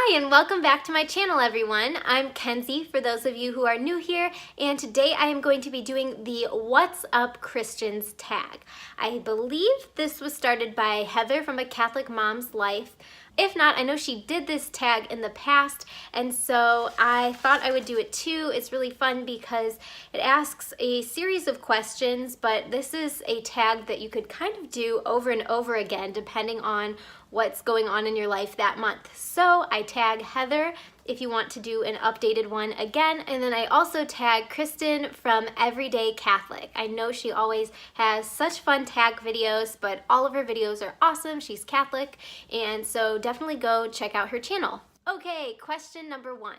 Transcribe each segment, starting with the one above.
Hi and welcome back to my channel, everyone. I'm Kenzie for those of you who are new here, and today I am going to be doing the What's Up Christians tag. I believe this was started by Heather from A Catholic Mom's Life. If not, I know she did this tag in the past, and so I thought I would do it too. It's really fun because it asks a series of questions, but this is a tag that you could kind of do over and over again depending on what's going on in your life that month. So I tag Heather if you want to do an updated one again, and then I also tag Kristen from Everyday Catholic. I know she always has such fun tag videos, but all of her videos are awesome. She's Catholic, and so definitely go check out her channel. Okay, question number 1.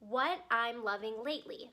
What I'm loving lately.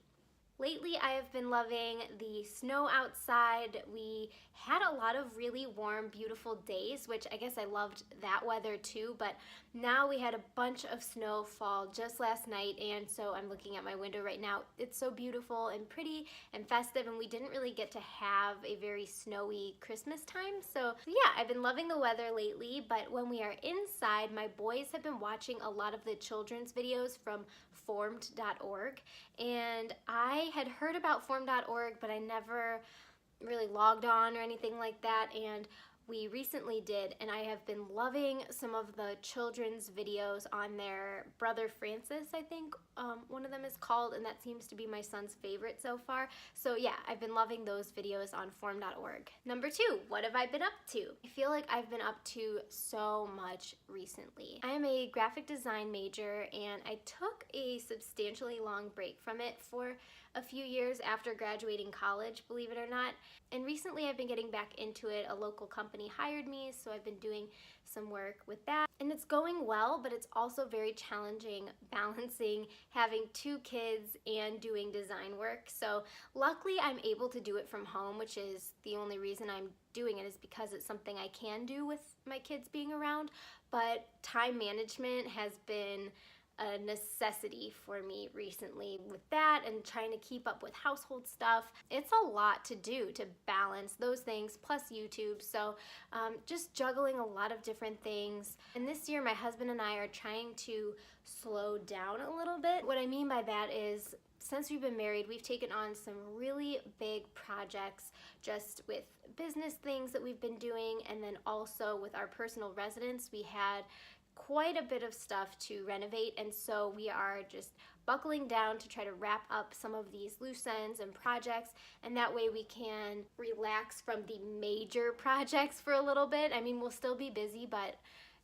Lately, I have been loving the snow outside. We had a lot of really warm, beautiful days, which I guess I loved that weather too, but now we had a bunch of snow fall just last night, and so I'm looking at my window right now. It's so beautiful and pretty and festive, and we didn't really get to have a very snowy Christmas time, so yeah, I've been loving the weather lately, but when we are inside, my boys have been watching a lot of the children's videos from formed.org, and I had heard about formed.org, but I never really logged on or anything like that, and we recently did, and I have been loving some of the children's videos on there. Brother Francis, I think one of them is called, and that seems to be my son's favorite so far. So yeah, I've been loving those videos on form.org. Number 2, what have I been up to? I feel like I've been up to so much recently. I am a graphic design major, and I took a substantially long break from it for a few years after graduating college, believe it or not. And recently I've been getting back into it. A local company hired me, so I've been doing some work with that. And it's going well, but it's also very challenging balancing having 2 kids and doing design work. So luckily I'm able to do it from home, which is the only reason I'm doing it is because it's something I can do with my kids being around. But time management has been a necessity for me recently with that and trying to keep up with household stuff. It's a lot to do to balance those things plus YouTube, so just juggling a lot of different things. And this year my husband and I are trying to slow down a little bit. What I mean by that is since we've been married, we've taken on some really big projects just with business things that we've been doing, and then also with our personal residence we had quite a bit of stuff to renovate, and so we are just buckling down to try to wrap up some of these loose ends and projects, and that way we can relax from the major projects for a little bit. I mean, we'll still be busy, but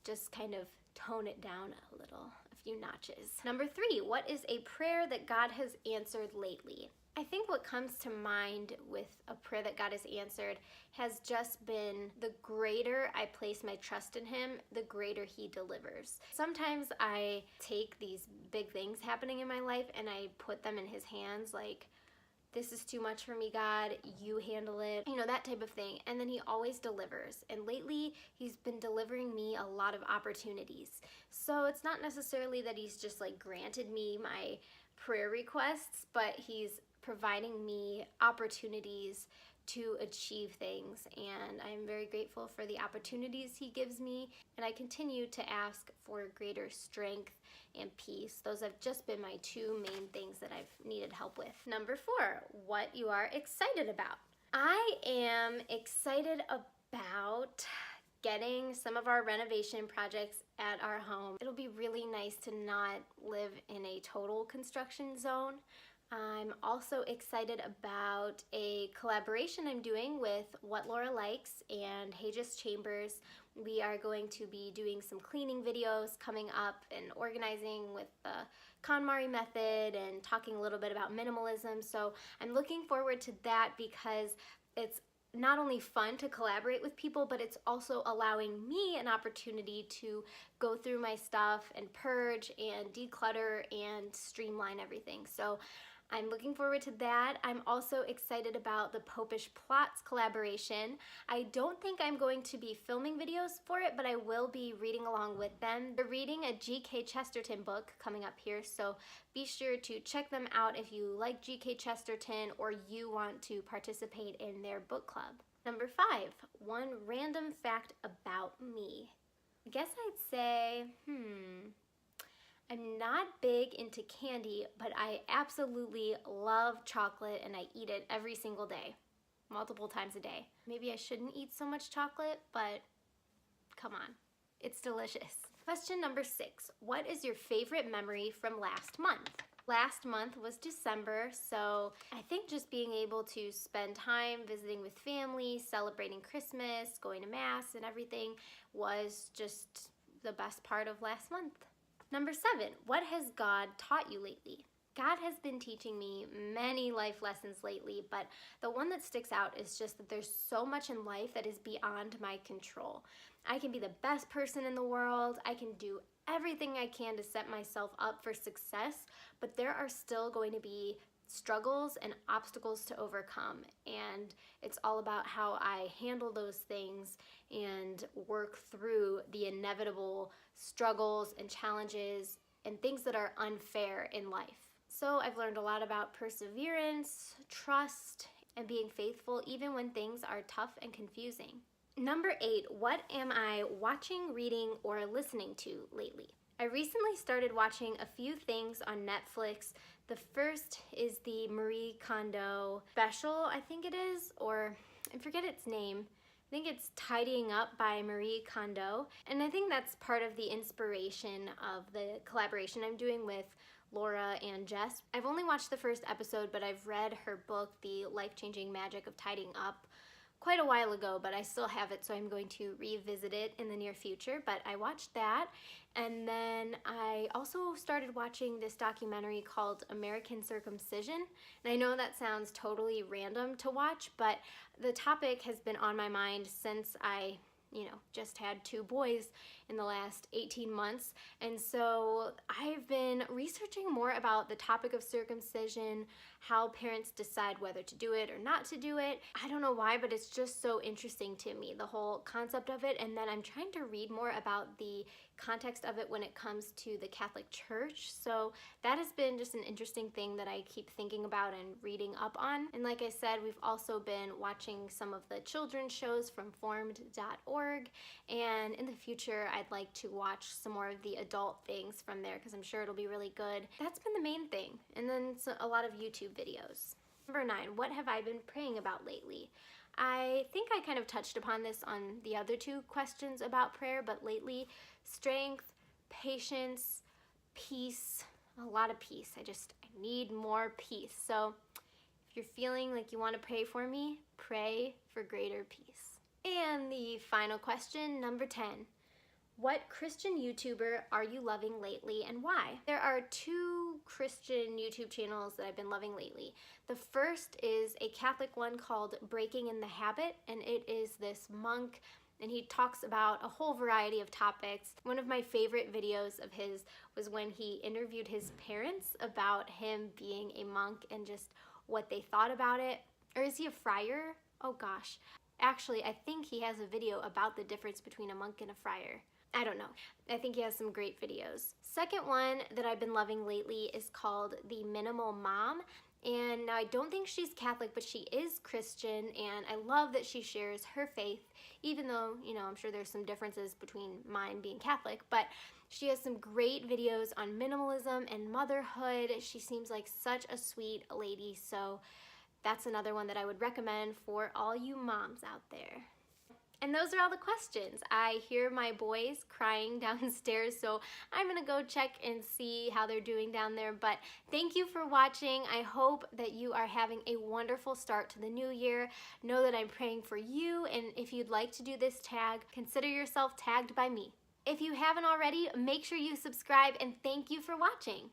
just kind of tone it down a little, a few notches. Number 3, what is a prayer that God has answered lately? I think what comes to mind with a prayer that God has answered has just been the greater I place my trust in Him, the greater He delivers. Sometimes I take these big things happening in my life and I put them in His hands, like, this is too much for me, God, you handle it, you know, that type of thing. And then He always delivers. And lately, He's been delivering me a lot of opportunities. So it's not necessarily that He's just like granted me my prayer requests, but He's providing me opportunities to achieve things, and I'm very grateful for the opportunities He gives me, and I continue to ask for greater strength and peace. Those have just been my 2 main things that I've needed help with. Number 4, what you are excited about. I am excited about getting some of our renovation projects at our home. It'll be really nice to not live in a total construction zone. I'm also excited about a collaboration I'm doing with What Laura Likes and Hages Chambers. We are going to be doing some cleaning videos coming up and organizing with the KonMari method and talking a little bit about minimalism. So I'm looking forward to that because it's not only fun to collaborate with people, but it's also allowing me an opportunity to go through my stuff and purge and declutter and streamline everything. So I'm looking forward to that. I'm also excited about the Popish Plots collaboration. I don't think I'm going to be filming videos for it, but I will be reading along with them. They're reading a G.K. Chesterton book coming up here, so be sure to check them out if you like G.K. Chesterton or you want to participate in their book club. Number 5, one random fact about me. I guess I'd say, I'm not big into candy, but I absolutely love chocolate and I eat it every single day, multiple times a day. Maybe I shouldn't eat so much chocolate, but come on, it's delicious. Question number 6, what is your favorite memory from last month? Last month was December, so I think just being able to spend time visiting with family, celebrating Christmas, going to Mass and everything was just the best part of last month. Number 7, what has God taught you lately? God has been teaching me many life lessons lately, but the one that sticks out is just that there's so much in life that is beyond my control. I can be the best person in the world, I can do everything I can to set myself up for success, but there are still going to be struggles and obstacles to overcome, and it's all about how I handle those things and work through the inevitable struggles and challenges and things that are unfair in life. So I've learned a lot about perseverance, trust, and being faithful even when things are tough and confusing. Number 8, what am I watching, reading, or listening to lately? I recently started watching a few things on Netflix. The first is the Marie Kondo special, I think it is, or I forget its name. I think it's Tidying Up by Marie Kondo, and I think that's part of the inspiration of the collaboration I'm doing with Laura and Jess. I've only watched the first episode, but I've read her book, The Life-Changing Magic of Tidying Up, quite a while ago, but I still have it, so I'm going to revisit it in the near future. But I watched that, and then I also started watching this documentary called American Circumcision. And I know that sounds totally random to watch, but the topic has been on my mind since I just had 2 boys in the last 18 months. And so I've been researching more about the topic of circumcision, how parents decide whether to do it or not to do it. I don't know why, but it's just so interesting to me, the whole concept of it. And then I'm trying to read more about the context of it when it comes to the Catholic Church. So that has been just an interesting thing that I keep thinking about and reading up on. And like I said, we've also been watching some of the children's shows from formed.org. And in the future, I'd like to watch some more of the adult things from there because I'm sure it'll be really good. That's been the main thing. And then a lot of YouTube videos. Number 9, what have I been praying about lately? I think I kind of touched upon this on the other 2 questions about prayer, but lately, strength, patience, peace, a lot of peace. I need more peace. So if you're feeling like you want to pray for me, pray for greater peace. And the final question, number 10. What Christian YouTuber are you loving lately and why? There are 2 Christian YouTube channels that I've been loving lately. The first is a Catholic one called Breaking in the Habit, and it is this monk, and he talks about a whole variety of topics. One of my favorite videos of his was when he interviewed his parents about him being a monk and just what they thought about it. Or is he a friar? Oh gosh. Actually, I think he has a video about the difference between a monk and a friar. I don't know. I think he has some great videos. Second one that I've been loving lately is called The Minimal Mom. And now I don't think she's Catholic, but she is Christian, and I love that she shares her faith, even though, I'm sure there's some differences between mine being Catholic, but she has some great videos on minimalism and motherhood. She seems like such a sweet lady, so that's another one that I would recommend for all you moms out there. And those are all the questions. I hear my boys crying downstairs, so I'm gonna go check and see how they're doing down there. But thank you for watching. I hope that you are having a wonderful start to the new year. Know that I'm praying for you, and if you'd like to do this tag, consider yourself tagged by me. If you haven't already, make sure you subscribe, and thank you for watching.